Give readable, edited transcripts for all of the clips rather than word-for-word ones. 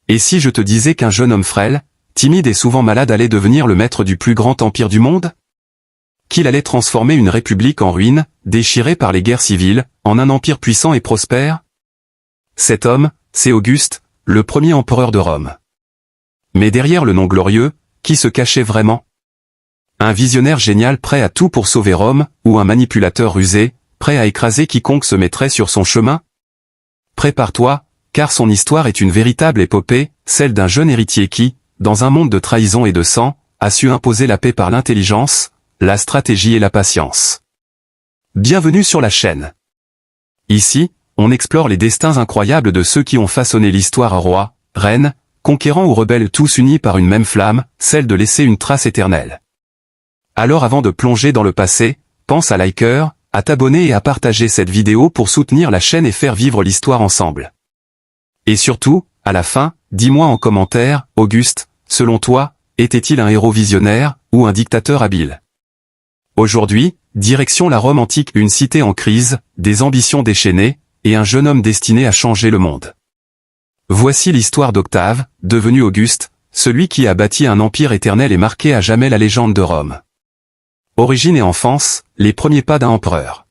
Et si je te disais qu'un jeune homme frêle, timide et souvent malade allait devenir le maître du plus grand empire du monde? Qu'il allait transformer une république en ruine, déchirée par les guerres civiles, en un empire puissant et prospère? Cet homme, c'est Auguste, le premier empereur de Rome. Mais derrière le nom glorieux, qui se cachait vraiment? Un visionnaire génial prêt à tout pour sauver Rome, ou un manipulateur rusé, prêt à écraser quiconque se mettrait sur son chemin? Prépare-toi, car son histoire est une véritable épopée, celle d'un jeune héritier qui, dans un monde de trahison et de sang, a su imposer la paix par l'intelligence, la stratégie et la patience. Bienvenue sur la chaîne. Ici, on explore les destins incroyables de ceux qui ont façonné l'histoire à rois, reines, conquérants ou rebelles tous unis par une même flamme, celle de laisser une trace éternelle. Alors avant de plonger dans le passé, pense à liker, à t'abonner et à partager cette vidéo pour soutenir la chaîne et faire vivre l'histoire ensemble. Et surtout, à la fin, dis-moi en commentaire, Auguste, selon toi, était-il un héros visionnaire, ou un dictateur habile? Aujourd'hui, direction la Rome antique, une cité en crise, des ambitions déchaînées, et un jeune homme destiné à changer le monde. Voici l'histoire d'Octave, devenu Auguste, celui qui a bâti un empire éternel et marqué à jamais la légende de Rome. Origine et enfance, les premiers pas d'un empereur.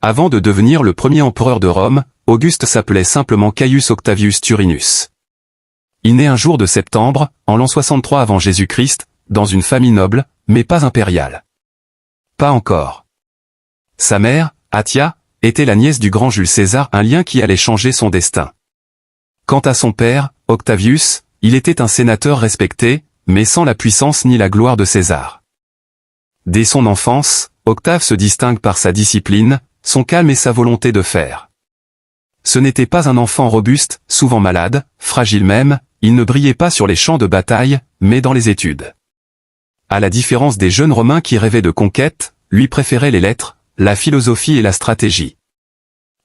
Avant de devenir le premier empereur de Rome, Auguste s'appelait simplement Caius Octavius Turinus. Il naît un jour de septembre, en l'an 63 avant Jésus-Christ, dans une famille noble, mais pas impériale. Pas encore. Sa mère, Atia, était la nièce du grand Jules César, un lien qui allait changer son destin. Quant à son père, Octavius, il était un sénateur respecté, mais sans la puissance ni la gloire de César. Dès son enfance, Octave se distingue par sa discipline, son calme et sa volonté de faire. Ce n'était pas un enfant robuste, souvent malade, fragile même, il ne brillait pas sur les champs de bataille, mais dans les études. À la différence des jeunes Romains qui rêvaient de conquête, lui préférait les lettres, la philosophie et la stratégie.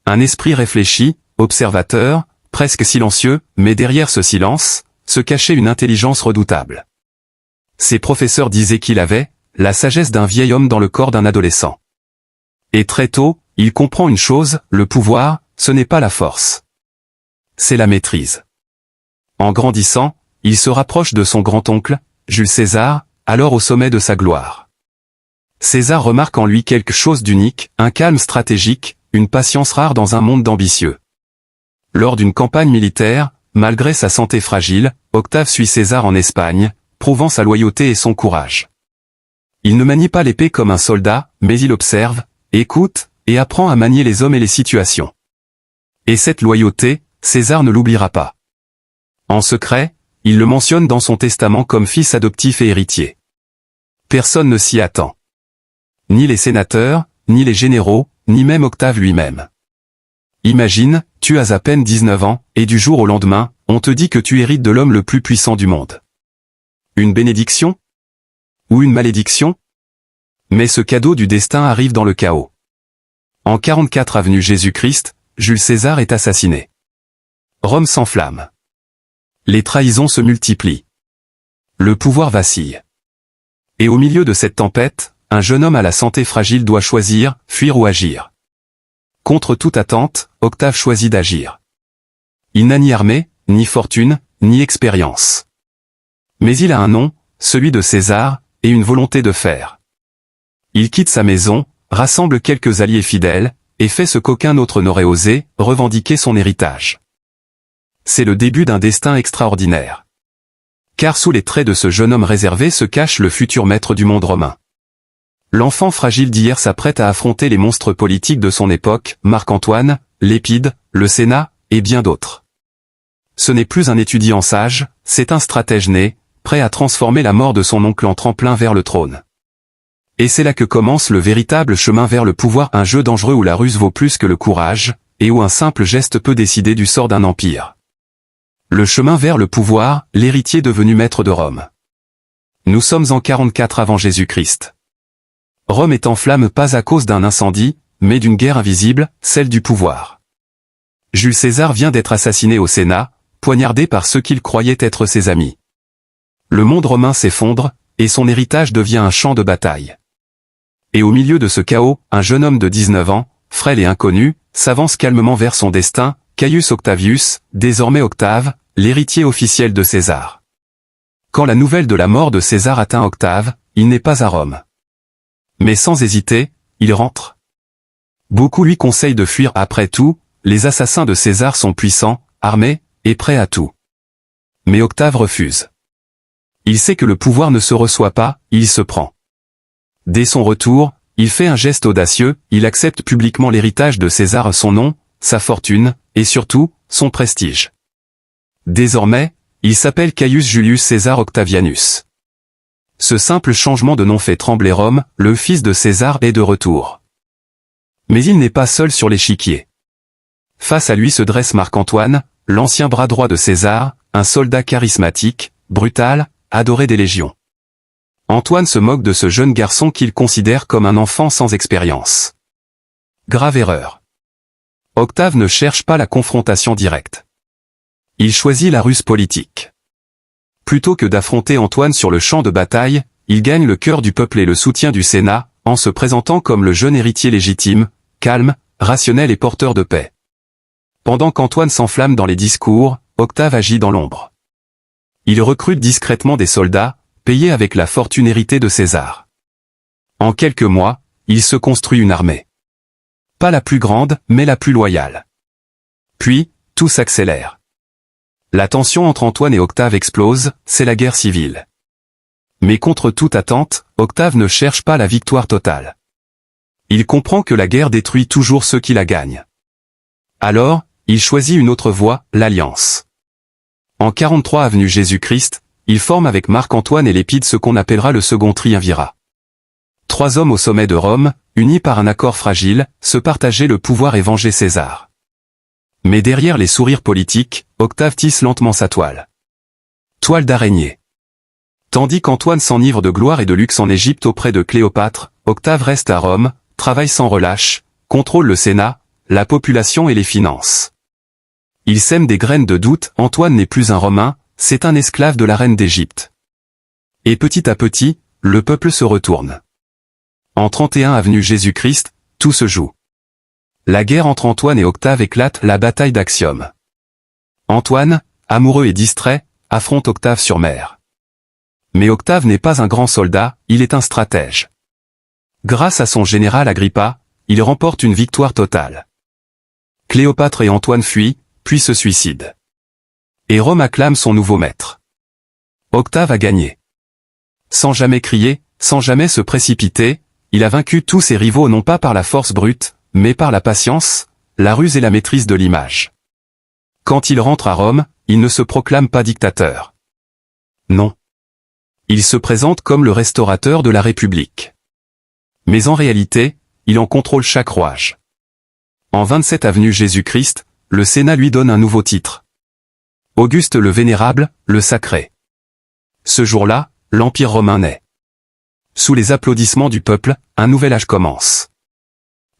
Un esprit réfléchi, observateur, presque silencieux, mais derrière ce silence, se cachait une intelligence redoutable. Ses professeurs disaient qu'il avait la sagesse d'un vieil homme dans le corps d'un adolescent. Et très tôt, il comprend une chose, le pouvoir, ce n'est pas la force. C'est la maîtrise. En grandissant, il se rapproche de son grand-oncle, Jules César, alors au sommet de sa gloire. César remarque en lui quelque chose d'unique, un calme stratégique, une patience rare dans un monde d'ambitieux. Lors d'une campagne militaire, malgré sa santé fragile, Octave suit César en Espagne, prouvant sa loyauté et son courage. Il ne manie pas l'épée comme un soldat, mais il observe, écoute, et apprend à manier les hommes et les situations. Et cette loyauté, César ne l'oubliera pas. En secret, il le mentionne dans son testament comme fils adoptif et héritier. Personne ne s'y attend. Ni les sénateurs, ni les généraux, ni même Octave lui-même. Imagine, tu as à peine 19 ans, et du jour au lendemain, on te dit que tu hérites de l'homme le plus puissant du monde. Une bénédiction? Ou une malédiction? Mais ce cadeau du destin arrive dans le chaos. En 44 avenue Jésus-Christ, Jules César est assassiné. Rome s'enflamme. Les trahisons se multiplient. Le pouvoir vacille. Et au milieu de cette tempête, un jeune homme à la santé fragile doit choisir, fuir ou agir. Contre toute attente, Octave choisit d'agir. Il n'a ni armée, ni fortune, ni expérience. Mais il a un nom, celui de César, et une volonté de faire. Il quitte sa maison, rassemble quelques alliés fidèles, et fait ce qu'aucun autre n'aurait osé, revendiquer son héritage. C'est le début d'un destin extraordinaire. Car sous les traits de ce jeune homme réservé se cache le futur maître du monde romain. L'enfant fragile d'hier s'apprête à affronter les monstres politiques de son époque, Marc-Antoine, Lépide, le Sénat, et bien d'autres. Ce n'est plus un étudiant sage, c'est un stratège né, prêt à transformer la mort de son oncle en tremplin vers le trône. Et c'est là que commence le véritable chemin vers le pouvoir, un jeu dangereux où la ruse vaut plus que le courage, et où un simple geste peut décider du sort d'un empire. Le chemin vers le pouvoir, l'héritier devenu maître de Rome. Nous sommes en 44 avant Jésus-Christ. Rome est en flammes pas à cause d'un incendie, mais d'une guerre invisible, celle du pouvoir. Jules César vient d'être assassiné au Sénat, poignardé par ceux qu'il croyait être ses amis. Le monde romain s'effondre, et son héritage devient un champ de bataille. Et au milieu de ce chaos, un jeune homme de 19 ans, frêle et inconnu, s'avance calmement vers son destin, Caius Octavius, désormais Octave, l'héritier officiel de César. Quand la nouvelle de la mort de César atteint Octave, il n'est pas à Rome. Mais sans hésiter, il rentre. Beaucoup lui conseillent de fuir. Après tout, les assassins de César sont puissants, armés, et prêts à tout. Mais Octave refuse. Il sait que le pouvoir ne se reçoit pas, il se prend. Dès son retour, il fait un geste audacieux, il accepte publiquement l'héritage de César, son nom, sa fortune, et surtout, son prestige. Désormais, il s'appelle Caius Julius Caesar Octavianus. Ce simple changement de nom fait trembler Rome, le fils de César est de retour. Mais il n'est pas seul sur l'échiquier. Face à lui se dresse Marc-Antoine, l'ancien bras droit de César, un soldat charismatique, brutal, adoré des légions. Antoine se moque de ce jeune garçon qu'il considère comme un enfant sans expérience. Grave erreur. Octave ne cherche pas la confrontation directe. Il choisit la ruse politique. Plutôt que d'affronter Antoine sur le champ de bataille, il gagne le cœur du peuple et le soutien du Sénat, en se présentant comme le jeune héritier légitime, calme, rationnel et porteur de paix. Pendant qu'Antoine s'enflamme dans les discours, Octave agit dans l'ombre. Il recrute discrètement des soldats, payés avec la fortune héritée de César. En quelques mois, il se construit une armée. Pas la plus grande, mais la plus loyale. Puis, tout s'accélère. La tension entre Antoine et Octave explose, c'est la guerre civile. Mais contre toute attente, Octave ne cherche pas la victoire totale. Il comprend que la guerre détruit toujours ceux qui la gagnent. Alors, il choisit une autre voie, l'alliance. En 43 avenue Jésus-Christ, il forme avec Marc-Antoine et Lépide ce qu'on appellera le second triumvirat. 3 hommes au sommet de Rome, unis par un accord fragile, se partageaient le pouvoir et vengeaient César. Mais derrière les sourires politiques, Octave tisse lentement sa toile. Toile d'araignée. Tandis qu'Antoine s'enivre de gloire et de luxe en Égypte auprès de Cléopâtre, Octave reste à Rome, travaille sans relâche, contrôle le Sénat, la population et les finances. Il sème des graines de doute, Antoine n'est plus un Romain, c'est un esclave de la reine d'Égypte. Et petit à petit, le peuple se retourne. En 31 avenue Jésus-Christ, tout se joue. La guerre entre Antoine et Octave éclate, la bataille d'Actium. Antoine, amoureux et distrait, affronte Octave sur mer. Mais Octave n'est pas un grand soldat, il est un stratège. Grâce à son général Agrippa, il remporte une victoire totale. Cléopâtre et Antoine fuient, puis se suicident. Et Rome acclame son nouveau maître. Octave a gagné. Sans jamais crier, sans jamais se précipiter, il a vaincu tous ses rivaux non pas par la force brute, mais par la patience, la ruse et la maîtrise de l'image. Quand il rentre à Rome, il ne se proclame pas dictateur. Non. Il se présente comme le restaurateur de la République. Mais en réalité, il en contrôle chaque rouage. En 27 avenue Jésus-Christ, le Sénat lui donne un nouveau titre. Auguste le Vénérable, le Sacré. Ce jour-là, l'Empire romain naît. Sous les applaudissements du peuple, un nouvel âge commence.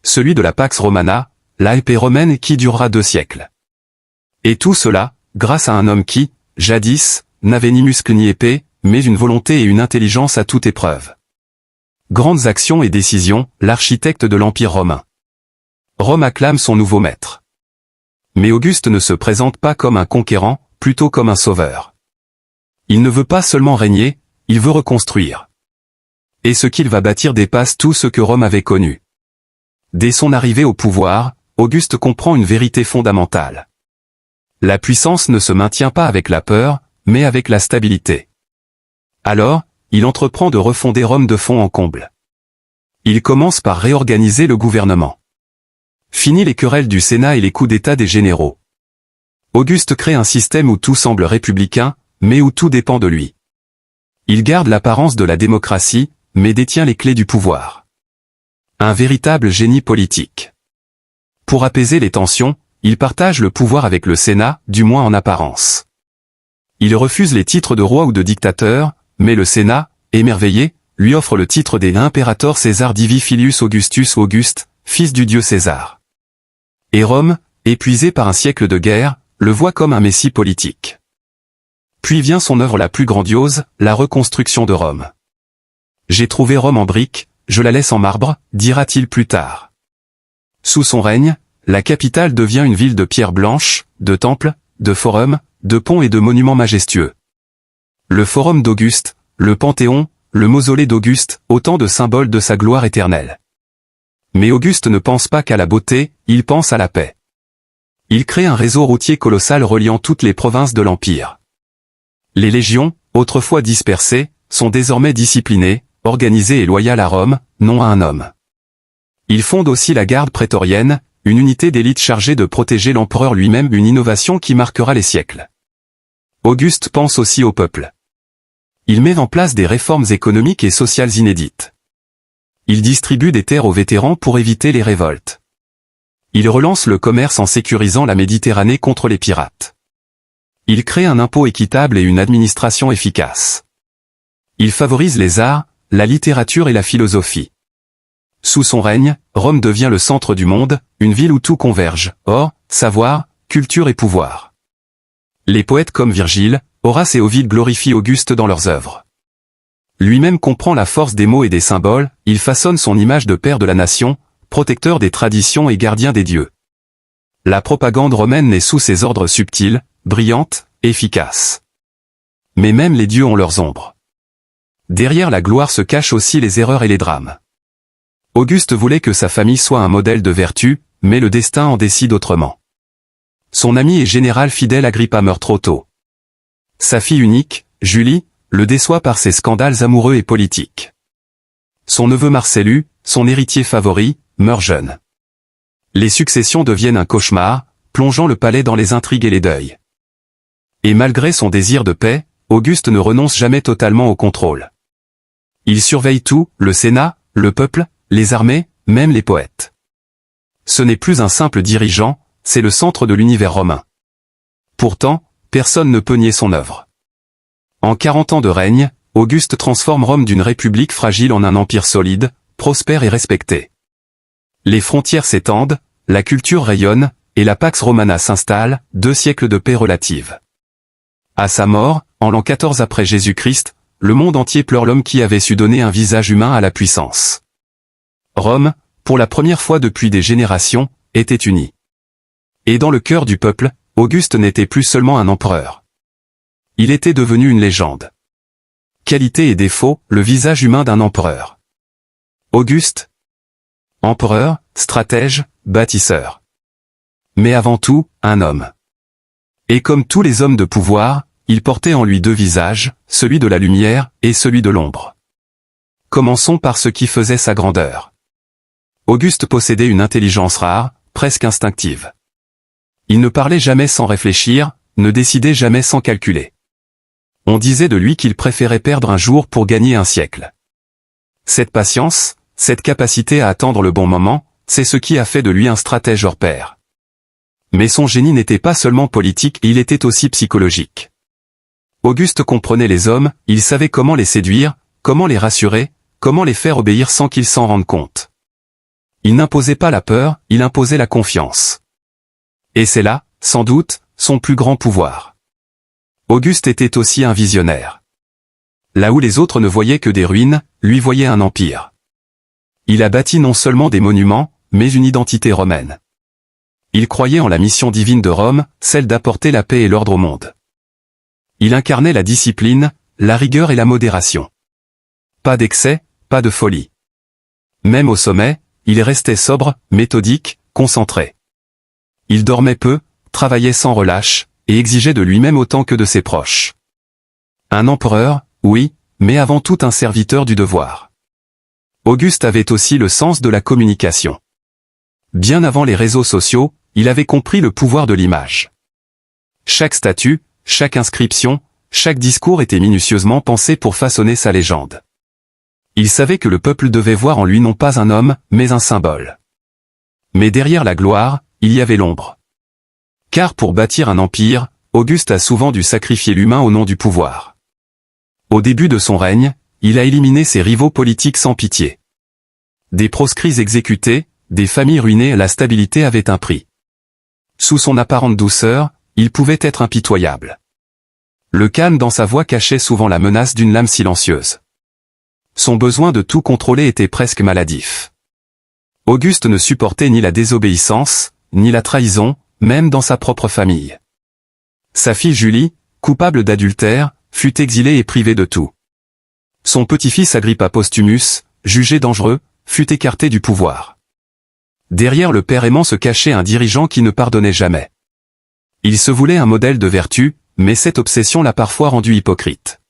Celui de la Pax Romana, la épée romaine qui durera 2 siècles. Et tout cela, grâce à un homme qui, jadis, n'avait ni muscle ni épée, mais une volonté et une intelligence à toute épreuve. Grandes actions et décisions, l'architecte de l'Empire romain. Rome acclame son nouveau maître. Mais Auguste ne se présente pas comme un conquérant, plutôt comme un sauveur. Il ne veut pas seulement régner, il veut reconstruire. Et ce qu'il va bâtir dépasse tout ce que Rome avait connu. Dès son arrivée au pouvoir, Auguste comprend une vérité fondamentale. La puissance ne se maintient pas avec la peur, mais avec la stabilité. Alors, il entreprend de refonder Rome de fond en comble. Il commence par réorganiser le gouvernement. Fini les querelles du Sénat et les coups d'état des généraux. Auguste crée un système où tout semble républicain, mais où tout dépend de lui. Il garde l'apparence de la démocratie, mais détient les clés du pouvoir. Un véritable génie politique. Pour apaiser les tensions, il partage le pouvoir avec le Sénat, du moins en apparence. Il refuse les titres de roi ou de dictateur, mais le Sénat, émerveillé, lui offre le titre des Imperator Caesar Divi Filius Augustus ou Auguste, fils du dieu César. Et Rome, épuisé par un siècle de guerre, le voit comme un messie politique. Puis vient son œuvre la plus grandiose, la reconstruction de Rome. J'ai trouvé Rome en briques, je la laisse en marbre, dira-t-il plus tard. Sous son règne, la capitale devient une ville de pierre blanche, de temples, de forums, de ponts et de monuments majestueux. Le forum d'Auguste, le Panthéon, le mausolée d'Auguste, autant de symboles de sa gloire éternelle. Mais Auguste ne pense pas qu'à la beauté, il pense à la paix. Il crée un réseau routier colossal reliant toutes les provinces de l'Empire. Les légions, autrefois dispersées, sont désormais disciplinées, organisées et loyales à Rome, non à un homme. Il fonde aussi la garde prétorienne, une unité d'élite chargée de protéger l'empereur lui-même, une innovation qui marquera les siècles. Auguste pense aussi au peuple. Il met en place des réformes économiques et sociales inédites. Il distribue des terres aux vétérans pour éviter les révoltes. Il relance le commerce en sécurisant la Méditerranée contre les pirates. Il crée un impôt équitable et une administration efficace. Il favorise les arts, la littérature et la philosophie. Sous son règne, Rome devient le centre du monde, une ville où tout converge, or, savoir, culture et pouvoir. Les poètes comme Virgile, Horace et Ovide glorifient Auguste dans leurs œuvres. Lui-même comprend la force des mots et des symboles, il façonne son image de père de la nation, protecteur des traditions et gardien des dieux. La propagande romaine naît sous ses ordres subtils, brillante, efficace. Mais même les dieux ont leurs ombres. Derrière la gloire se cachent aussi les erreurs et les drames. Auguste voulait que sa famille soit un modèle de vertu, mais le destin en décide autrement. Son ami et général fidèle Agrippa meurt trop tôt. Sa fille unique, Julie, le déçoit par ses scandales amoureux et politiques. Son neveu Marcellus, son héritier favori, meurt jeune. Les successions deviennent un cauchemar, plongeant le palais dans les intrigues et les deuils. Et malgré son désir de paix, Auguste ne renonce jamais totalement au contrôle. Il surveille tout, le Sénat, le peuple, les armées, même les poètes. Ce n'est plus un simple dirigeant, c'est le centre de l'univers romain. Pourtant, personne ne peut nier son œuvre. En 40 ans de règne, Auguste transforme Rome d'une république fragile en un empire solide, prospère et respecté. Les frontières s'étendent, la culture rayonne, et la Pax Romana s'installe, 2 siècles de paix relative. À sa mort, en l'an 14 après Jésus-Christ, le monde entier pleure l'homme qui avait su donner un visage humain à la puissance. Rome, pour la première fois depuis des générations, était unie. Et dans le cœur du peuple, Auguste n'était plus seulement un empereur. Il était devenu une légende. Qualité et défaut, le visage humain d'un empereur. Auguste, empereur, stratège, bâtisseur. Mais avant tout, un homme. Et comme tous les hommes de pouvoir, il portait en lui 2 visages, celui de la lumière et celui de l'ombre. Commençons par ce qui faisait sa grandeur. Auguste possédait une intelligence rare, presque instinctive. Il ne parlait jamais sans réfléchir, ne décidait jamais sans calculer. On disait de lui qu'il préférait perdre un jour pour gagner un siècle. Cette patience, cette capacité à attendre le bon moment, c'est ce qui a fait de lui un stratège hors pair. Mais son génie n'était pas seulement politique, il était aussi psychologique. Auguste comprenait les hommes, il savait comment les séduire, comment les rassurer, comment les faire obéir sans qu'ils s'en rendent compte. Il n'imposait pas la peur, il imposait la confiance. Et c'est là, sans doute, son plus grand pouvoir. Auguste était aussi un visionnaire. Là où les autres ne voyaient que des ruines, lui voyait un empire. Il a bâti non seulement des monuments, mais une identité romaine. Il croyait en la mission divine de Rome, celle d'apporter la paix et l'ordre au monde. Il incarnait la discipline, la rigueur et la modération. Pas d'excès, pas de folie. Même au sommet, il restait sobre, méthodique, concentré. Il dormait peu, travaillait sans relâche, et exigeait de lui-même autant que de ses proches. Un empereur, oui, mais avant tout un serviteur du devoir. Auguste avait aussi le sens de la communication. Bien avant les réseaux sociaux, il avait compris le pouvoir de l'image. Chaque statue, chaque inscription, chaque discours était minutieusement pensé pour façonner sa légende. Il savait que le peuple devait voir en lui non pas un homme, mais un symbole. Mais derrière la gloire, il y avait l'ombre. Car pour bâtir un empire, Auguste a souvent dû sacrifier l'humain au nom du pouvoir. Au début de son règne, il a éliminé ses rivaux politiques sans pitié. Des proscrits exécutés, des familles ruinées, la stabilité avait un prix. Sous son apparente douceur, il pouvait être impitoyable. Le calme dans sa voix cachait souvent la menace d'une lame silencieuse. Son besoin de tout contrôler était presque maladif. Auguste ne supportait ni la désobéissance, ni la trahison, même dans sa propre famille. Sa fille Julie, coupable d'adultère, fut exilée et privée de tout. Son petit-fils Agrippa Postumus, jugé dangereux, fut écarté du pouvoir. Derrière le père aimant se cachait un dirigeant qui ne pardonnait jamais. Il se voulait un modèle de vertu, mais cette obsession l'a parfois rendu hypocrite.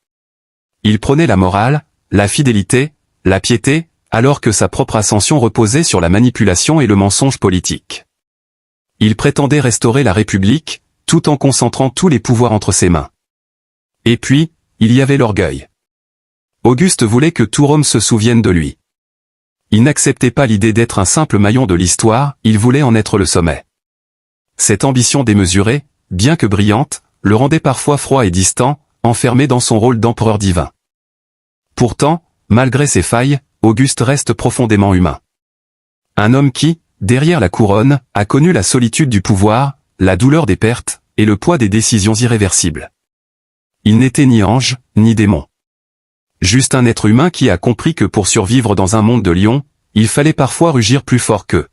Il prônait la morale, la fidélité, la piété, alors que sa propre ascension reposait sur la manipulation et le mensonge politique. Il prétendait restaurer la République, tout en concentrant tous les pouvoirs entre ses mains. Et puis, il y avait l'orgueil. Auguste voulait que tout Rome se souvienne de lui. Il n'acceptait pas l'idée d'être un simple maillon de l'histoire, il voulait en être le sommet. Cette ambition démesurée, bien que brillante, le rendait parfois froid et distant, enfermé dans son rôle d'empereur divin. Pourtant, malgré ses failles, Auguste reste profondément humain. Un homme qui, derrière la couronne, a connu la solitude du pouvoir, la douleur des pertes, et le poids des décisions irréversibles. Il n'était ni ange, ni démon. Juste un être humain qui a compris que pour survivre dans un monde de lions, il fallait parfois rugir plus fort qu'eux.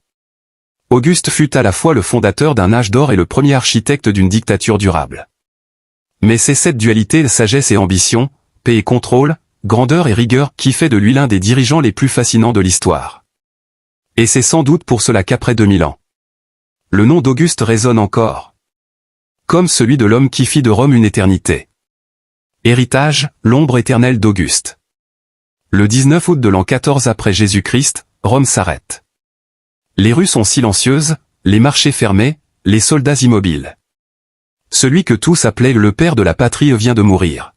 Auguste fut à la fois le fondateur d'un âge d'or et le premier architecte d'une dictature durable. Mais c'est cette dualité de sagesse et ambition, paix et contrôle, grandeur et rigueur qui fait de lui l'un des dirigeants les plus fascinants de l'histoire. Et c'est sans doute pour cela qu'après 2000 ans, le nom d'Auguste résonne encore. Comme celui de l'homme qui fit de Rome une éternité. Héritage, l'ombre éternelle d'Auguste. Le 19 août de l'an 14 après Jésus-Christ, Rome s'arrête. Les rues sont silencieuses, les marchés fermés, les soldats immobiles. Celui que tous appelaient le père de la patrie vient de mourir.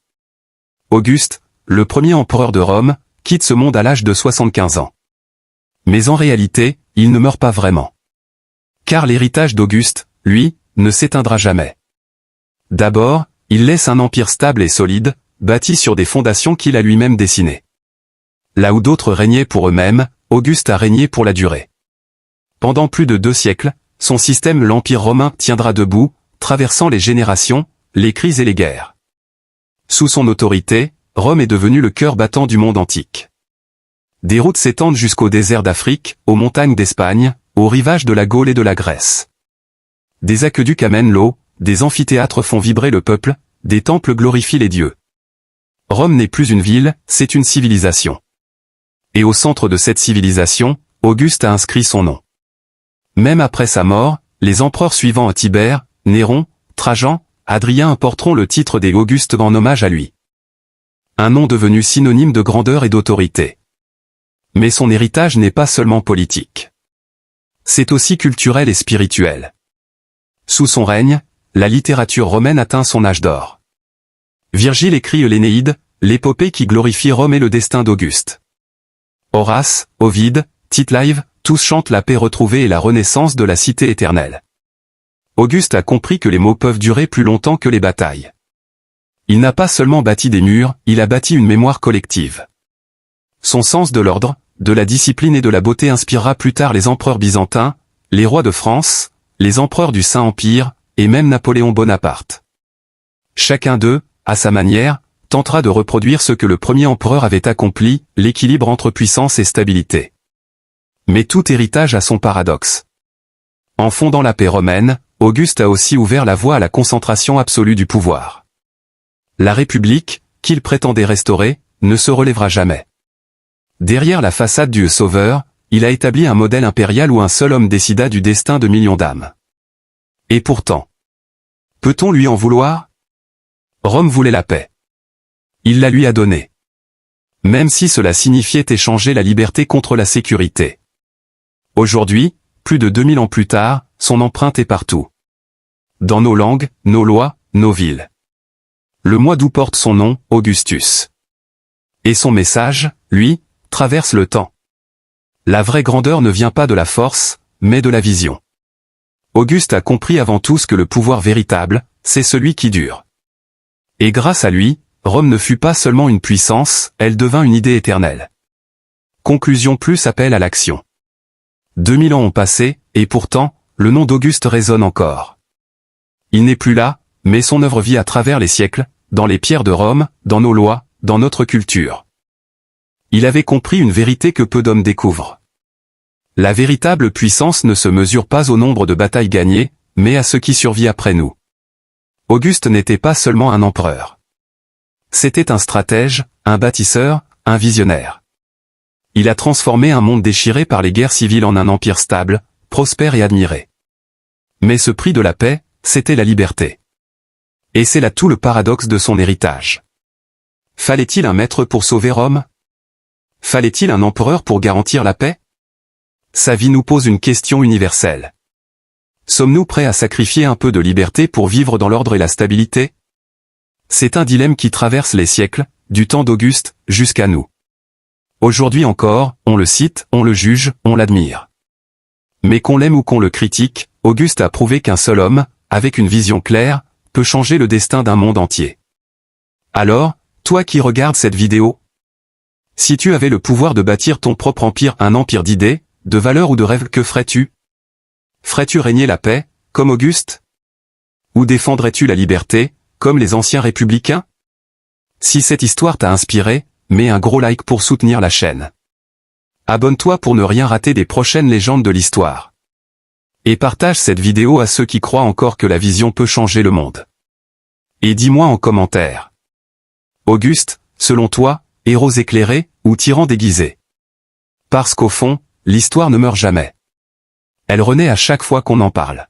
Auguste, le premier empereur de Rome, quitte ce monde à l'âge de 75 ans. Mais en réalité, il ne meurt pas vraiment. Car l'héritage d'Auguste, lui, ne s'éteindra jamais. D'abord, il laisse un empire stable et solide, bâti sur des fondations qu'il a lui-même dessinées. Là où d'autres régnaient pour eux-mêmes, Auguste a régné pour la durée. Pendant plus de 2 siècles, son système l'Empire romain tiendra debout, traversant les générations, les crises et les guerres. Sous son autorité, Rome est devenue le cœur battant du monde antique. Des routes s'étendent jusqu'au désert d'Afrique, aux montagnes d'Espagne, aux rivages de la Gaule et de la Grèce. Des aqueducs amènent l'eau, des amphithéâtres font vibrer le peuple, des temples glorifient les dieux. Rome n'est plus une ville, c'est une civilisation. Et au centre de cette civilisation, Auguste a inscrit son nom. Même après sa mort, les empereurs suivants Tibère, Néron, Trajan, Hadrien porteront le titre des Augustes en hommage à lui. Un nom devenu synonyme de grandeur et d'autorité. Mais son héritage n'est pas seulement politique. C'est aussi culturel et spirituel. Sous son règne, la littérature romaine atteint son âge d'or. Virgile écrit l'Énéide, l'épopée qui glorifie Rome et le destin d'Auguste. Horace, Ovide, Tite-Live, tous chantent la paix retrouvée et la renaissance de la cité éternelle. Auguste a compris que les mots peuvent durer plus longtemps que les batailles. Il n'a pas seulement bâti des murs, il a bâti une mémoire collective. Son sens de l'ordre, de la discipline et de la beauté inspirera plus tard les empereurs byzantins, les rois de France, les empereurs du Saint-Empire, et même Napoléon Bonaparte. Chacun d'eux, à sa manière, tentera de reproduire ce que le premier empereur avait accompli, l'équilibre entre puissance et stabilité. Mais tout héritage a son paradoxe. En fondant la paix romaine, Auguste a aussi ouvert la voie à la concentration absolue du pouvoir. La République, qu'il prétendait restaurer, ne se relèvera jamais. Derrière la façade du Sauveur, il a établi un modèle impérial où un seul homme décida du destin de millions d'âmes. Et pourtant, peut-on lui en vouloir? Rome voulait la paix. Il la lui a donnée. Même si cela signifiait échanger la liberté contre la sécurité. Aujourd'hui, plus de 2000 ans plus tard, son empreinte est partout. Dans nos langues, nos lois, nos villes. Le mois d'août porte son nom, Augustus. Et son message, lui, traverse le temps. La vraie grandeur ne vient pas de la force, mais de la vision. Auguste a compris avant tout que le pouvoir véritable, c'est celui qui dure. Et grâce à lui, Rome ne fut pas seulement une puissance, elle devint une idée éternelle. Conclusion plus appel à l'action. 2000 ans ont passé, et pourtant, le nom d'Auguste résonne encore. Il n'est plus là, mais son œuvre vit à travers les siècles, dans les pierres de Rome, dans nos lois, dans notre culture. Il avait compris une vérité que peu d'hommes découvrent. La véritable puissance ne se mesure pas au nombre de batailles gagnées, mais à ce qui survit après nous. Auguste n'était pas seulement un empereur. C'était un stratège, un bâtisseur, un visionnaire. Il a transformé un monde déchiré par les guerres civiles en un empire stable, prospère et admiré. Mais ce prix de la paix, c'était la liberté. Et c'est là tout le paradoxe de son héritage. Fallait-il un maître pour sauver Rome? Fallait-il un empereur pour garantir la paix? Sa vie nous pose une question universelle. Sommes-nous prêts à sacrifier un peu de liberté pour vivre dans l'ordre et la stabilité? C'est un dilemme qui traverse les siècles, du temps d'Auguste, jusqu'à nous. Aujourd'hui encore, on le cite, on le juge, on l'admire. Mais qu'on l'aime ou qu'on le critique, Auguste a prouvé qu'un seul homme, avec une vision claire, peut changer le destin d'un monde entier. Alors, toi qui regardes cette vidéo, si tu avais le pouvoir de bâtir ton propre empire, un empire d'idées, de valeurs ou de rêves, que ferais-tu? Ferais-tu régner la paix, comme Auguste? Ou défendrais-tu la liberté, comme les anciens républicains? Si cette histoire t'a inspiré, mets un gros like pour soutenir la chaîne. Abonne-toi pour ne rien rater des prochaines légendes de l'histoire. Et partage cette vidéo à ceux qui croient encore que la vision peut changer le monde. Et dis-moi en commentaire. Auguste, selon toi, héros éclairé, ou tyran déguisé? Parce qu'au fond, l'histoire ne meurt jamais. Elle renaît à chaque fois qu'on en parle.